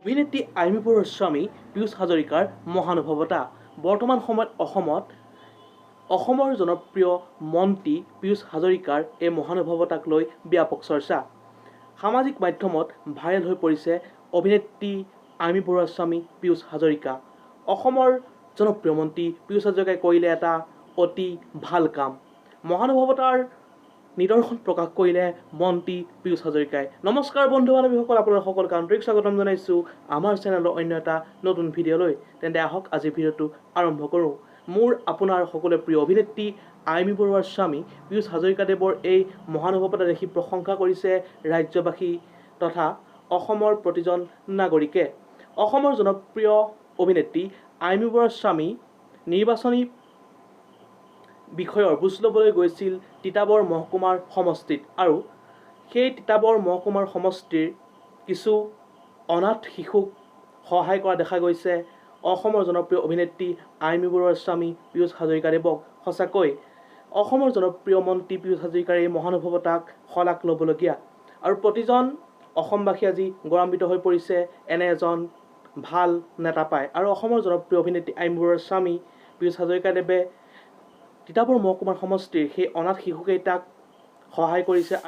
অভিনেত্ৰী আইমী বৰুৱাৰ স্বামী পীয়ুষ হাজৰিকাৰ মহানুভৱতা। বৰ্তমান সময়ত অসমৰ জনপ্ৰিয় মন্ত্ৰী পীয়ুষ হাজৰিকাৰ এই মহানুভৱতাক লৈ ব্যাপক চৰ্চা। সামাজিক মাধ্যমত ভাইৰেল হৈ পৰিছে অভিনেত্ৰী আইমী বৰুৱাৰ স্বামী পীয়ুষ হাজৰিকা। অসমৰ জনপ্ৰিয় মন্ত্ৰী পীয়ুষ হাজৰিকাই কৰিলে এটা অতি ভাল কাম। মহানুভৱতাৰ নিদৰ্শন প্ৰকাশ কৰিলে মন্ত্ৰী পীয়ুষ হাজৰিকাই। নমস্কাৰ বন্ধু বান্ধৱীসকল, আপোনালোক সকলোকে আন্তৰিক স্বাগতম জনাইছোঁ আমাৰ চেনেলৰ অন্য এটা নতুন ভিডিঅ'লৈ। তেন্তে আহক আজিৰ ভিডিঅ'টো আৰম্ভ কৰোঁ। মোৰ আপোনাৰ সকলোৰে প্ৰিয় অভিনেত্ৰী আইমী বৰুৱাৰ স্বামী পীয়ুষ হাজৰিকাদেৱৰ এই মহানুভৱতা দেখি প্ৰশংসা কৰিছে ৰাজ্যবাসী তথা অসমৰ প্ৰতিজন নাগৰিকে। অসমৰ জনপ্ৰিয় অভিনেত্ৰী আইমী বৰুৱাৰ স্বামী নিৰ্বাচনী বিষয়ৰ বুজ ল'বলৈ গৈছিল তিতাবৰ মহকুমাৰ সমষ্টিত, আৰু সেই তিতাবৰ মহকুমাৰ সমষ্টিৰ কিছু অনাথ শিশুক সহায় কৰা দেখা গৈছে অসমৰ জনপ্ৰিয় অভিনেত্ৰী আইমী বৰুৱাৰ স্বামী পীয়ুষ হাজৰিকাদেৱক। সঁচাকৈ অসমৰ জনপ্ৰিয় মন্ত্ৰী পীয়ুষ হাজৰিকাৰ এই মহানুভৱতাক শলাগ ল'বলগীয়া, আৰু প্ৰতিজন অসমবাসী আজি গৌৰৱান্বিত হৈ পৰিছে এনে এজন ভাল নেতা পায়। আৰু অসমৰ জনপ্ৰিয় অভিনেত্ৰী আইমী বৰুৱাৰ স্বামী পীয়ুষ হাজৰিকাদেৱে তিতাবৰ মহকুমাৰ সমষ্টিৰ সেই অনাথ শিশুকেইটাক সহায় কৰিছে।